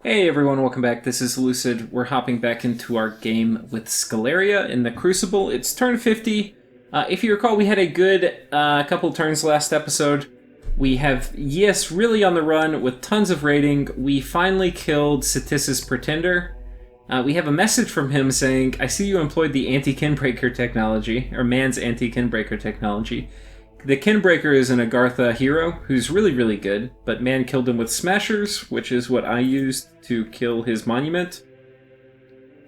Hey everyone, welcome back. This is Lucid. We're hopping back into our game with Sceleria in the Crucible. It's turn 50. If you recall, we had a good couple turns last episode. We have Yes really on the run with tons of rating. We finally killed Satis's Pretender. We have a message from him saying, I see you employed the anti-kinbreaker technology, or man's anti-kinbreaker technology. The Kinbreaker is an Agartha hero who's really, really good, but man killed him with Smashers, which is what I used to kill his monument.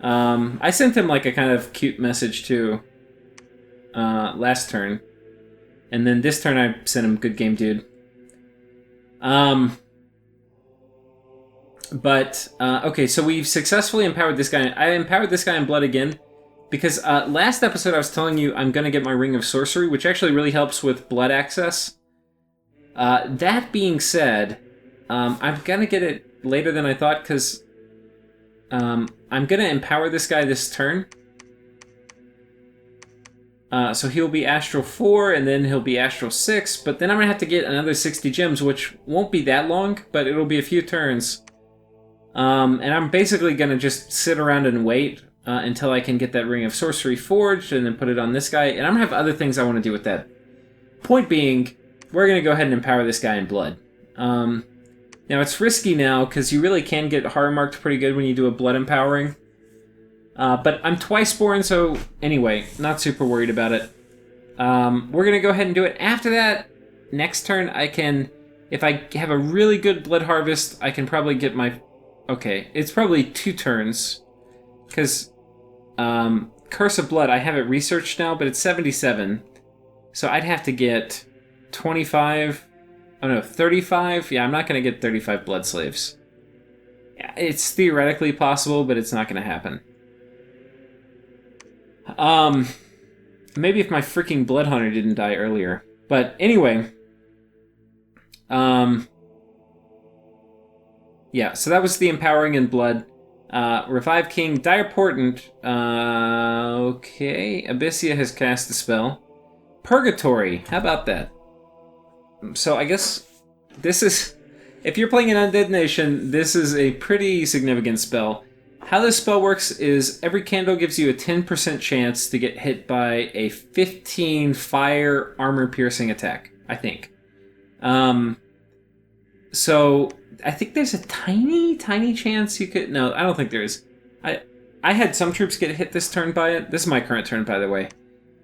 I sent him like a kind of cute message too last turn. And then this turn I sent him, good game, dude. Okay, so we've successfully empowered this guy. I empowered this guy in Blood again. Because last episode I was telling you I'm going to get my Ring of Sorcery, which actually really helps with blood access. That being said, I'm going to get it later than I thought, because I'm going to empower this guy this turn. So he'll be Astral 4, and then he'll be Astral 6, but then I'm going to have to get another 60 gems, which won't be that long, but it'll be a few turns. And I'm basically going to just sit around and wait until I can get that Ring of Sorcery forged and then put it on this guy. And I'm going to have other things I want to do with that. Point being, we're going to go ahead and empower this guy in Blood. Now, it's risky now because you really can get horror marked pretty good when you do a Blood empowering. But I'm twice born, so anyway, not super worried about it. We're going to go ahead and do it. After that, next turn, I can... If I have a really good Blood Harvest, I can probably get my... Okay, it's probably 2 turns. Because... Curse of Blood, I have it researched now, but it's 77. So I'd have to get 25... Oh no, 35? Yeah, I'm not going to get 35 Blood Slaves. Yeah, it's theoretically possible, but it's not going to happen. Maybe if my freaking Blood Hunter didn't die earlier. But anyway... Yeah, so that was the empowering in Blood. Revive King, Dire Portent. Okay, Abyssia has cast a spell. Purgatory, how about that? So I guess this is... If you're playing an Undead Nation, this is a pretty significant spell. How this spell works is every candle gives you a 10% chance to get hit by a 15 fire armor-piercing attack, I think. So... I think there's a tiny chance you could... No, I don't think there is. I had some troops get hit this turn by it. This is my current turn, by the way.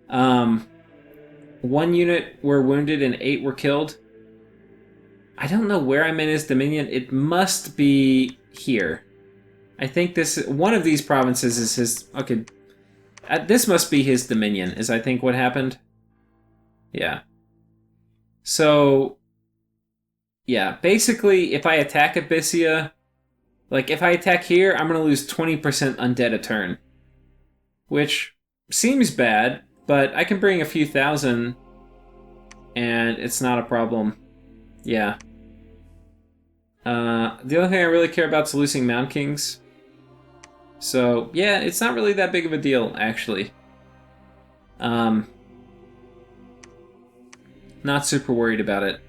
1 unit were wounded and 8 were killed. I don't know where I'm in his dominion. It must be here. I think this... One of these provinces is his... Okay. This must be his dominion, is I think what happened. Yeah. So... Yeah, basically, if I attack Abyssia, like, if I attack here, I'm going to lose 20% undead a turn. Which seems bad, but I can bring a few thousand, and it's not a problem. Yeah. The only thing I really care about is losing Mound Kings. So, yeah, it's not really that big of a deal, actually. Not super worried about it.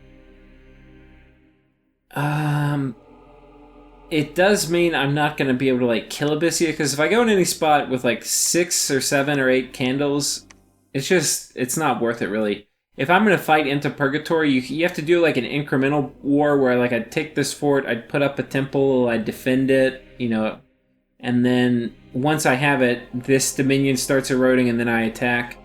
It does mean I'm not going to be able to, like, kill Abyssia, because if I go in any spot with, like, 6 or 7 or 8 candles, it's not worth it, really. If I'm going to fight into Purgatory, you have to do, like, an incremental war where, like, I'd take this fort, I'd put up a temple, I'd defend it, you know, and then once I have it, this Dominion starts eroding, and then I attack.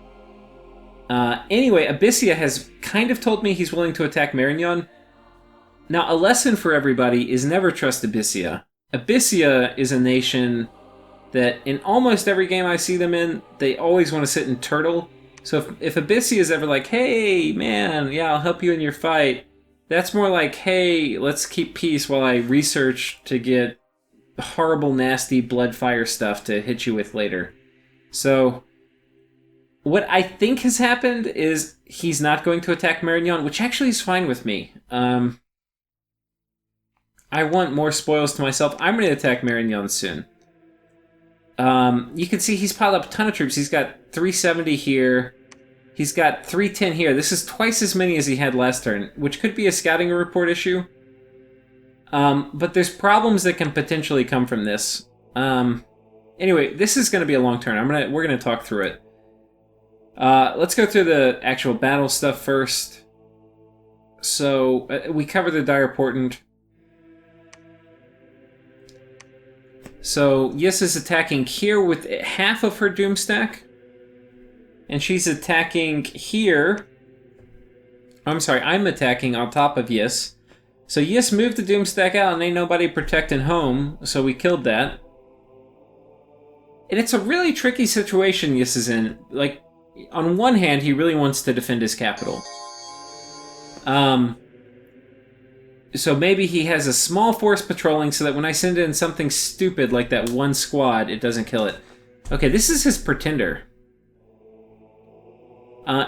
Anyway, Abyssia has kind of told me he's willing to attack Marignon. Now, a lesson for everybody is never trust Abyssia. Abyssia is a nation that in almost every game I see them in, they always want to sit and turtle. So if Abyssia is ever like, hey, man, yeah, I'll help you in your fight, that's more like, hey, let's keep peace while I research to get horrible, nasty blood fire stuff to hit you with later. So what I think has happened is he's not going to attack Marignon, which actually is fine with me. I want more spoils to myself. I'm going to attack Marignon soon. You can see he's piled up a ton of troops. He's got 370 here. He's got 310 here. This is twice as many as he had last turn, which could be a scouting report issue. But there's problems that can potentially come from this. Anyway, this is going to be a long turn. We're gonna talk through it. Let's go through the actual battle stuff first. So we cover the dire portent. So Yis is attacking here with half of her doom stack, and she's attacking here. I'm sorry, I'm attacking on top of Yis. So Yis moved the doom stack out, and ain't nobody protecting home. So we killed that. And it's a really tricky situation Yis is in. Like, on one hand, he really wants to defend his capital. So maybe he has a small force patrolling so that when I send in something stupid like that one squad, it doesn't kill it. Okay, this is his pretender.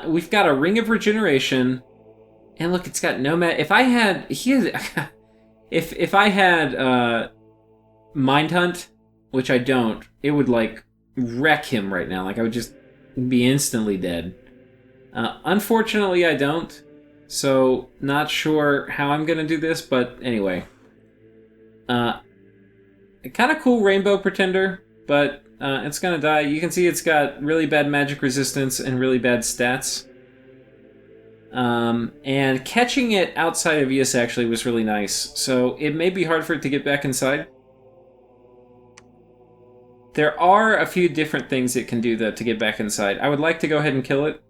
We've got a Ring of Regeneration, and look, it's got Nomad. If I had, if I had Mind Hunt, which I don't, it would like wreck him right now. Like I would just be instantly dead. Unfortunately, I don't. So, not sure how I'm going to do this, but anyway. Kind of cool Rainbow Pretender, but it's going to die. You can see it's got really bad magic resistance and really bad stats. And catching it outside of ES actually was really nice. So, it may be hard for it to get back inside. There are a few different things it can do, though, to get back inside. I would like to go ahead and kill it.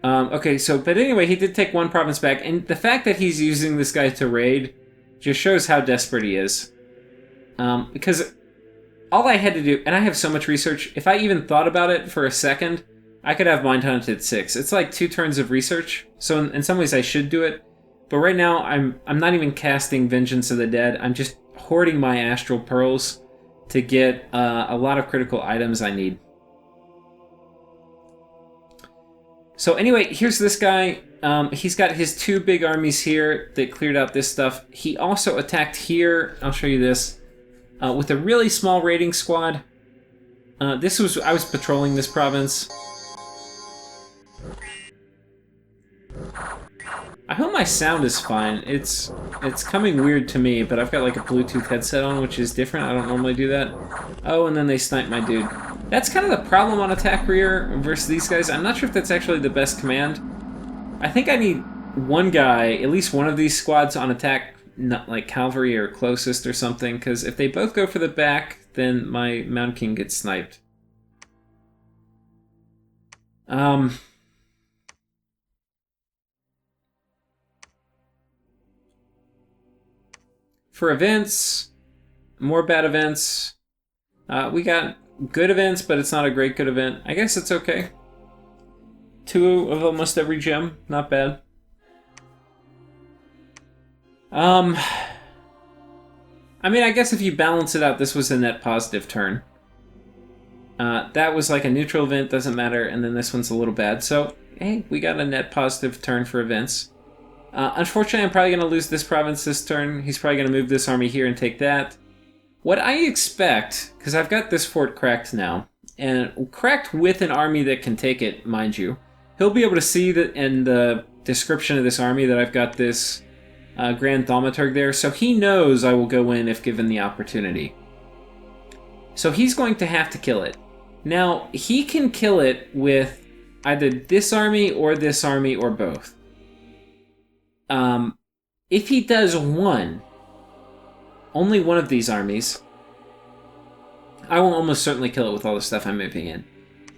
Okay, so, but anyway, he did take one province back, and the fact that he's using this guy to raid just shows how desperate he is. Because all I had to do, and I have so much research, if I even thought about it for a second, I could have Mind Hunt at 6. It's like 2 turns of research, so in some ways I should do it, but right now I'm not even casting Vengeance of the Dead, I'm just hoarding my Astral Pearls to get a lot of critical items I need. So anyway, here's this guy. He's got his 2 big armies here that cleared out this stuff. He also attacked here, I'll show you this, with a really small raiding squad. I was patrolling this province. I hope my sound is fine. It's coming weird to me, but I've got like a Bluetooth headset on, which is different. I don't normally do that. Oh, and then they sniped my dude. That's kind of the problem on attack rear versus these guys. I'm not sure if that's actually the best command. I think I need one guy, at least one of these squads on attack, not like cavalry or closest or something, because if they both go for the back, then my Mountain King gets sniped. For events, more bad events. We got good events, but it's not a great good event. I guess it's okay. 2 of almost every gem, not bad. I mean, I guess if you balance it out, this was a net positive turn. That was like a neutral event, doesn't matter, and then this one's a little bad. So, hey, we got a net positive turn for events. Unfortunately, I'm probably going to lose this province this turn. He's probably going to move this army here and take that. What I expect, because I've got this fort cracked now, and cracked with an army that can take it, mind you, he'll be able to see that in the description of this army that I've got this Grand Thaumaturg there, so he knows I will go in if given the opportunity. So he's going to have to kill it. Now, he can kill it with either this army or both. If he does one, only one of these armies, I will almost certainly kill it with all the stuff I'm moving in.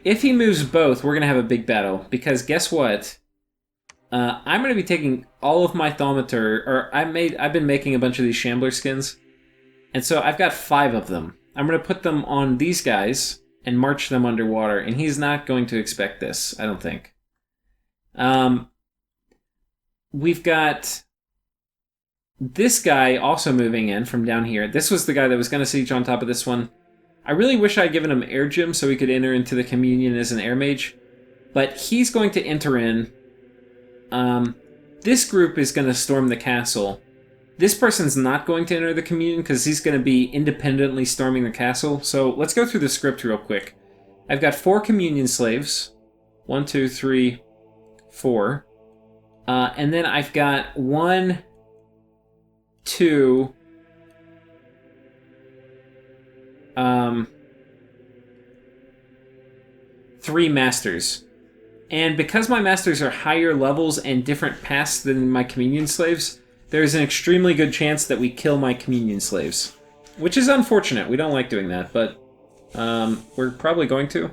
If he moves both, we're going to have a big battle, because guess what? I'm going to be taking all of my Thaumaturg, or I've been making a bunch of these Shambler skins, and so I've got 5 of them. I'm going to put them on these guys and march them underwater, and he's not going to expect this, I don't think. We've got this guy also moving in from down here. This was the guy that was going to siege on top of this one. I really wish I'd given him air gem so he could enter into the communion as an air mage, but he's going to enter in. This group is going to storm the castle. This person's not going to enter the communion because he's going to be independently storming the castle. So let's go through the script real quick. I've got 4 communion slaves. 1, 2, 3, 4. And then I've got 1, 2... 3 masters. And because my masters are higher levels and different paths than my communion slaves, there's an extremely good chance that we kill my communion slaves. Which is unfortunate. We don't like doing that, but we're probably going to.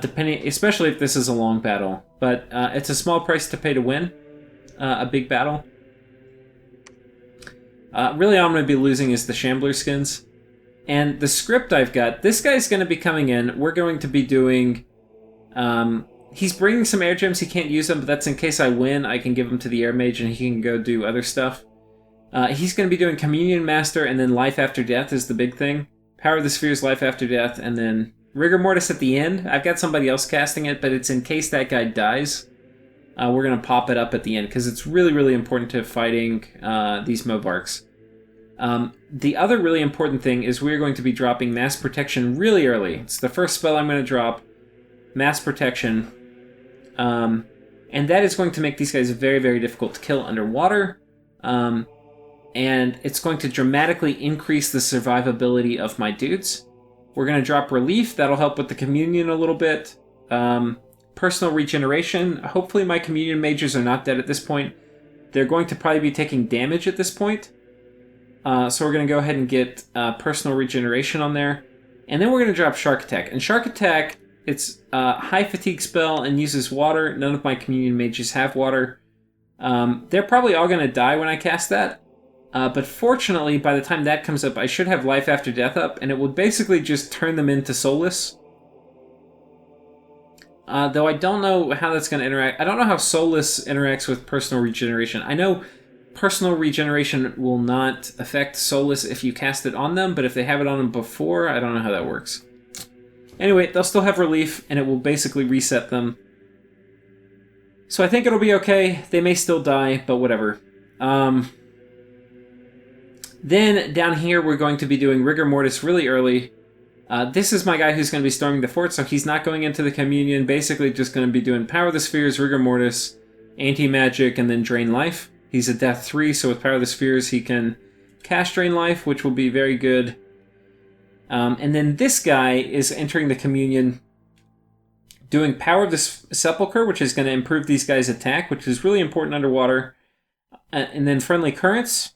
Depending, especially if this is a long battle. But it's a small price to pay to win a big battle. Really all I'm going to be losing is the Shambler skins. And the script I've got, this guy's going to be coming in. We're going to be doing... he's bringing some air gems. He can't use them, but that's in case I win. I can give them to the air mage and he can go do other stuff. He's going to be doing Communion Master, and then Life After Death is the big thing. Power of the Spheres, Life After Death, and then Rigor Mortis at the end. I've got somebody else casting it, but it's in case that guy dies. We're going to pop it up at the end, because it's really, really important to fighting these Movarks. The other really important thing is we're going to be dropping Mass Protection really early. It's the first spell I'm going to drop. Mass Protection. And that is going to make these guys very, very difficult to kill underwater. And it's going to dramatically increase the survivability of my dudes. We're going to drop Relief. That'll help with the Communion a little bit. Personal Regeneration. Hopefully my Communion mages are not dead at this point. They're going to probably be taking damage at this point. So we're going to go ahead and get Personal Regeneration on there. And then we're going to drop Shark Attack. And Shark Attack, it's a high fatigue spell and uses water. None of my Communion mages have water. They're probably all going to die when I cast that. But fortunately, by the time that comes up, I should have Life After Death up, and it will basically just turn them into soulless. Though I don't know how that's going to interact. I don't know how soulless interacts with Personal Regeneration. I know Personal Regeneration will not affect soulless if you cast it on them, but if they have it on them before, I don't know how that works. Anyway, they'll still have Relief, and it will basically reset them. So I think it'll be okay. They may still die, but whatever. Then, down here, we're going to be doing Rigor Mortis really early. This is my guy who's going to be storming the fort, so he's not going into the Communion. Basically, just going to be doing Power of the Spheres, Rigor Mortis, Anti-Magic, and then Drain Life. He's a Death 3, so with Power of the Spheres, he can cast Drain Life, which will be very good. And then this guy is entering the Communion, doing Power of the Sepulchre, which is going to improve these guys' attack, which is really important underwater. And then Friendly Currents.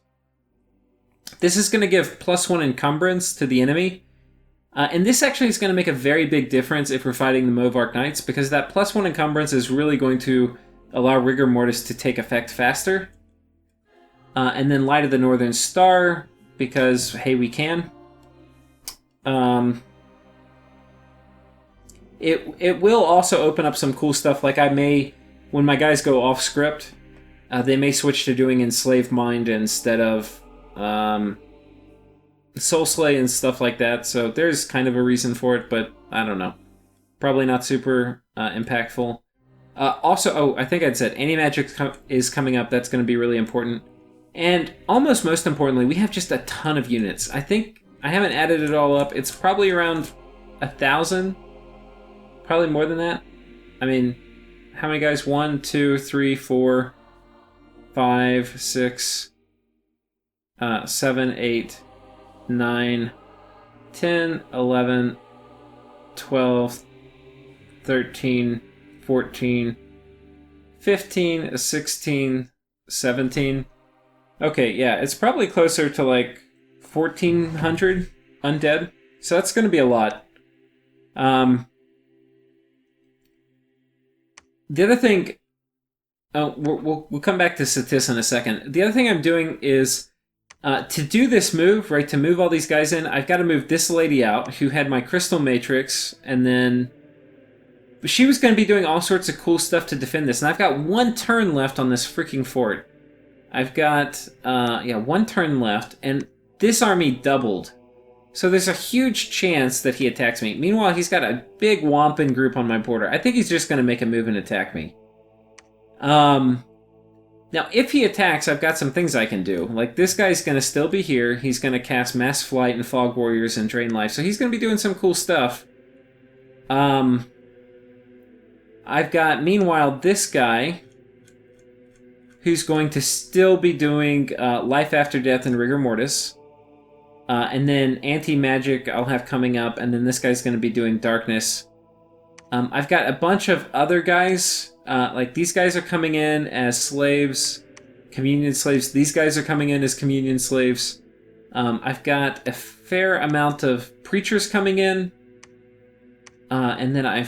This is going to give +1 encumbrance to the enemy. And this actually is going to make a very big difference if we're fighting the Movark Knights, because that +1 encumbrance is really going to allow Rigor Mortis to take effect faster. And then Light of the Northern Star, because, hey, we can. It will also open up some cool stuff, like I may, when my guys go off script, they may switch to doing Enslaved Mind instead of Soul Slay and stuff like that, so there's kind of a reason for it, but I don't know. Probably not super impactful. Also, I think I'd said Anti-Magic is coming up. That's going to be really important. And almost most importantly, we have just a ton of units. I think I haven't added it all up. It's probably around 1,000. Probably more than that. I mean, how many guys? 1, 2, 3, 4, 5, 6, 7, 8, 9, 10, 11, 12, 13, 14, 15, 16, 17. Okay, yeah, it's probably closer to like 1,400 undead. So that's going to be a lot. The other thing, we'll come back to Satis in a second. The other thing I'm doing is to do this move, right, to move all these guys in, I've got to move this lady out who had my Crystal Matrix, and then she was going to be doing all sorts of cool stuff to defend this, and I've got 1 turn left on this freaking fort. I've got, 1 turn left, and this army doubled. So there's a huge chance that he attacks me. Meanwhile, he's got a big Wampin group on my border. I think he's just going to make a move and attack me. Now, if he attacks, I've got some things I can do. Like, this guy's going to still be here. He's going to cast Mass Flight and Fog Warriors and Drain Life. So he's going to be doing some cool stuff. I've got, meanwhile, this guy who's going to still be doing Life After Death and Rigor Mortis. And then Anti-Magic I'll have coming up, and then this guy's going to be doing Darkness. I've got a bunch of other guys. Like, these guys are coming in as slaves, communion slaves. These guys are coming in as communion slaves. I've got a fair amount of preachers coming in. And then I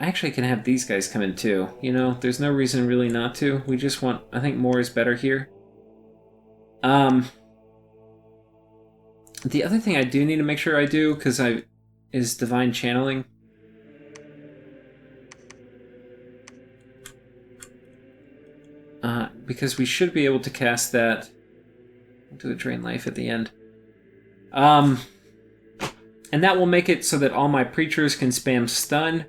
actually can have these guys come in too. You know, there's no reason really not to. We just want, I think more is better here. The other thing I do need to make sure I do, is Divine Channeling. Because we should be able to cast that. Do a Drain Life at the end. And that will make it so that all my preachers can spam stun.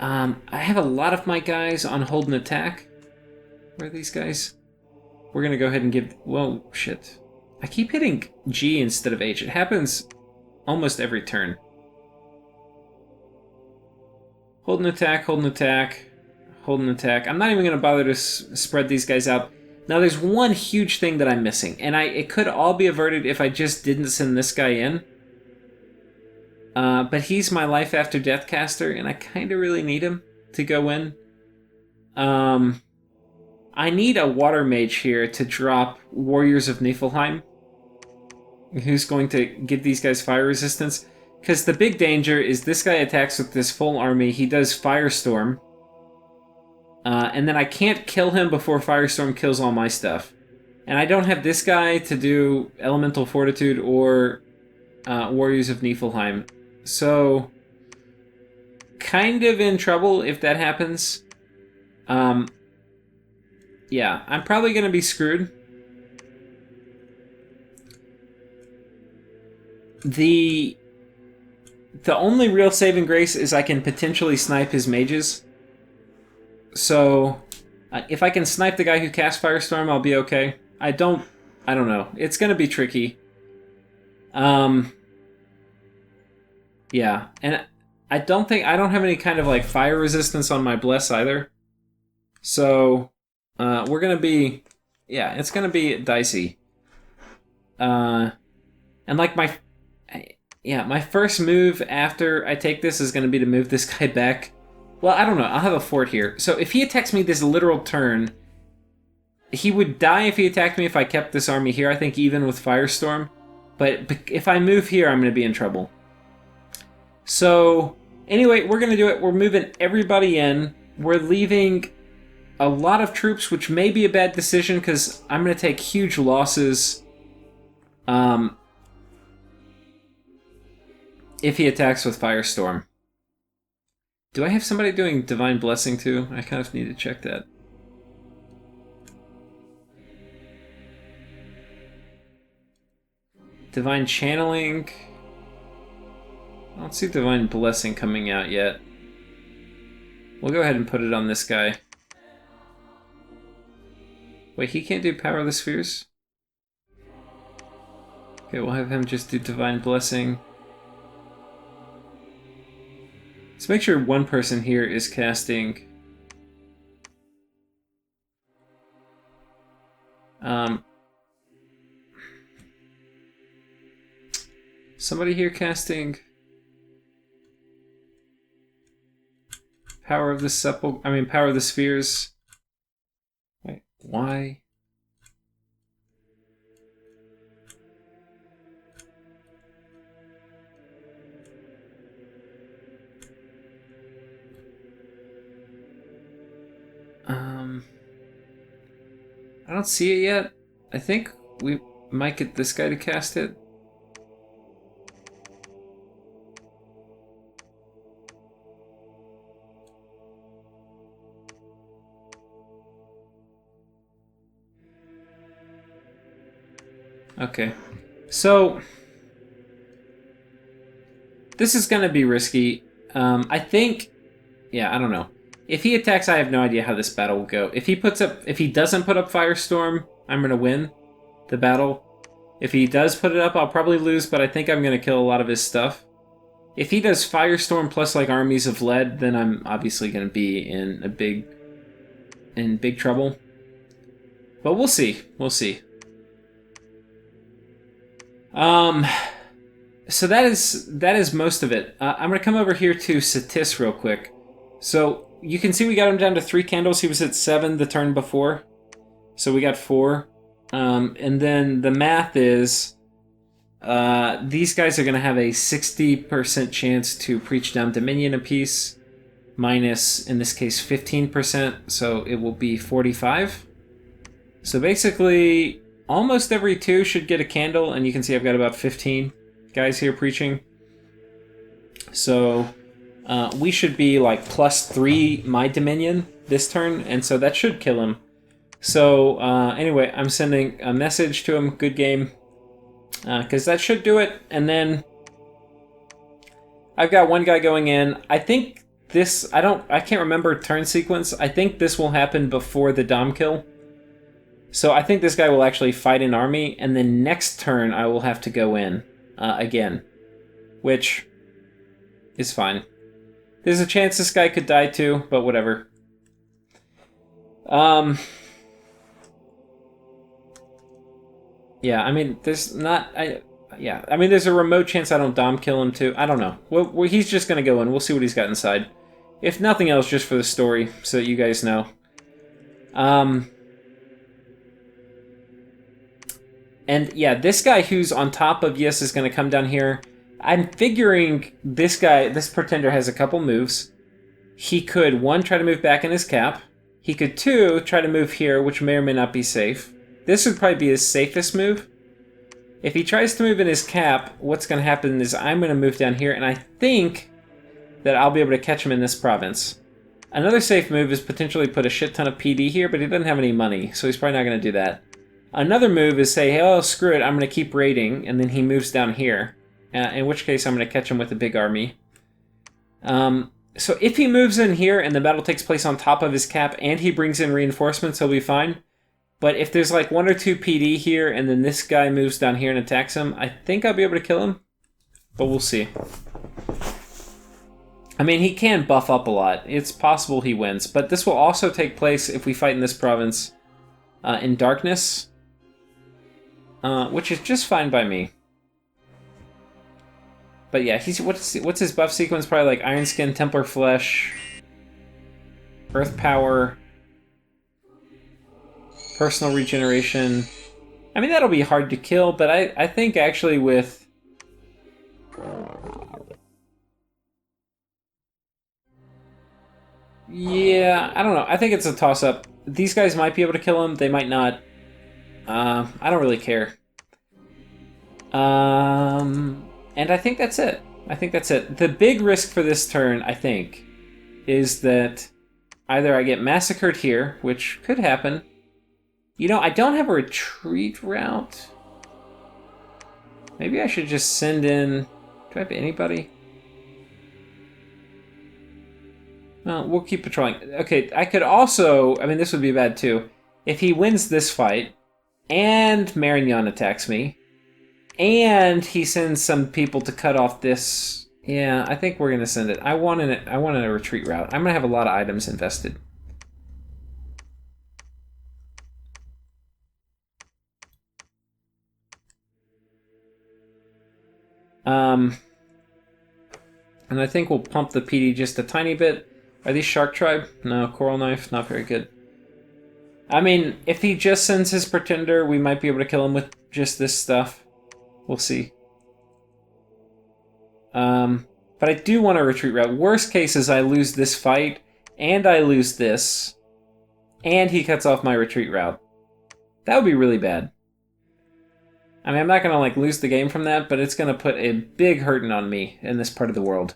I have a lot of my guys on hold and attack. Where are these guys? We're going to go ahead and give... Whoa, shit. I keep hitting G instead of H. It happens almost every turn. Hold and attack, hold and attack, hold and attack. I'm not even going to bother to spread these guys out. Now, there's one huge thing that I'm missing, and it could all be averted if I just didn't send this guy in. But he's my Life After Death caster, and I kind of really need him to go in. I need a Water Mage here to drop Warriors of Niflheim, who's going to give these guys fire resistance. Because the big danger is this guy attacks with this full army, he does Firestorm, and then I can't kill him before Firestorm kills all my stuff. And I don't have this guy to do Elemental Fortitude or Warriors of Niflheim. So, kind of in trouble if that happens. Yeah, I'm probably going to be screwed. The only real saving grace is I can potentially snipe his mages. So, if I can snipe the guy who casts Firestorm, I'll be okay. I don't know. It's going to be tricky. Yeah, and I don't have any kind of like fire resistance on my Bless either. So, we're going to be, yeah, it's going to be dicey. And like my first move after I take this is going to be to move this guy back. Well, I don't know. I'll have a fort here. So if he attacks me this literal turn, he would die if he attacked me if I kept this army here, I think, even with Firestorm. But if I move here, I'm going to be in trouble. So, anyway, we're going to do it. We're moving everybody in. We're leaving a lot of troops, which may be a bad decision because I'm going to take huge losses if he attacks with Firestorm. Do I have somebody doing Divine Blessing too? I kind of need to check that. Divine Channeling. I don't see Divine Blessing coming out yet. We'll go ahead and put it on this guy. Wait, he can't do Power of the Spheres? Okay, we'll have him just do Divine Blessing. Let's make sure one person here is casting... somebody here casting... Power of the Power of the Spheres. Wait, why? I don't see it yet. I think we might get this guy to cast it. Okay, so this is going to be risky. I think, yeah, I don't know. If he attacks, I have no idea how this battle will go. If he doesn't put up Firestorm, I'm going to win the battle. If he does put it up, I'll probably lose, but I think I'm going to kill a lot of his stuff. If he does Firestorm plus like Armies of Lead, then I'm obviously going to be in a big in big trouble. But we'll see. We'll see. So that is most of it. I'm going to come over here to Cetis real quick. So you can see we got him down to 3 candles. He was at 7 the turn before. So we got 4. And then the math is these guys are going to have a 60% chance to preach down Dominion apiece, minus, in this case, 15%. So it will be 45. So basically, almost every 2 should get a candle. And you can see I've got about 15 guys here preaching. So we should be like +3 my Dominion this turn, and so that should kill him. So anyway, I'm sending a message to him, good game, because that should do it. And then I've got one guy going in. I think this, I can't remember turn sequence. I think this will happen before the Dom kill. So I think this guy will actually fight an army, and then next turn I will have to go in again, which is fine. There's a chance this guy could die too, but whatever. Yeah, I mean, there's not... I mean, there's a remote chance I don't Dom kill him too. I don't know. Well, he's just going to go in. We'll see what he's got inside. If nothing else, just for the story, so that you guys know. And yeah, this guy who's on top of Yes is going to come down here. I'm figuring this guy, this Pretender, has a couple moves. He could, 1, try to move back in his cap. He could, 2, try to move here, which may or may not be safe. This would probably be his safest move. If he tries to move in his cap, what's going to happen is I'm going to move down here, and I think that I'll be able to catch him in this province. Another safe move is potentially put a shit ton of PD here, but he doesn't have any money, so he's probably not going to do that. Another move is say, hey, oh, screw it, I'm going to keep raiding, and then he moves down here. In which case I'm going to catch him with a big army. So if he moves in here and the battle takes place on top of his cap and he brings in reinforcements, he'll be fine. But if there's like 1 or 2 PD here and then this guy moves down here and attacks him, I think I'll be able to kill him. But we'll see. I mean, he can buff up a lot. It's possible he wins. But this will also take place if we fight in this province in darkness. Which is just fine by me. But yeah, he's what's his buff sequence? Probably like Iron Skin, Templar Flesh, Earth Power, Personal Regeneration. I mean, that'll be hard to kill, but I think actually with... Yeah, I don't know. I think it's a toss-up. These guys might be able to kill him. They might not. I don't really care. And I think that's it. I think that's it. The big risk for this turn, I think, is that either I get massacred here, which could happen. You know, I don't have a retreat route. Maybe I should just send in... Do I have anybody? Well, we'll keep patrolling. Okay, I could also... I mean, this would be bad too. If he wins this fight, and Marignan attacks me, and he sends some people to cut off this... Yeah, I think we're going to send it. I want a retreat route. I'm going to have a lot of items invested. And I think we'll pump the PD just a tiny bit. Are these Shark Tribe? No, Coral Knife, not very good. I mean, if he just sends his Pretender, we might be able to kill him with just this stuff. We'll see. But I do want a retreat route. Worst case is I lose this fight, and I lose this, and he cuts off my retreat route. That would be really bad. I mean, I'm not going to like lose the game from that, but it's going to put a big hurting on me in this part of the world.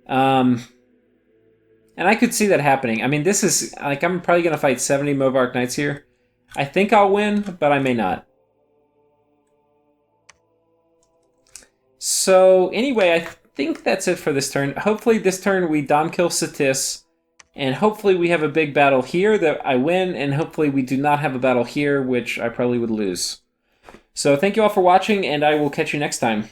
And I could see that happening. I mean, this is, like, I'm probably going to fight 70 Movark Knights here. I think I'll win, but I may not. So, anyway, I think that's it for this turn. Hopefully this turn we Dom kill Cetis, and hopefully we have a big battle here that I win, and hopefully we do not have a battle here, which I probably would lose. So, thank you all for watching, and I will catch you next time.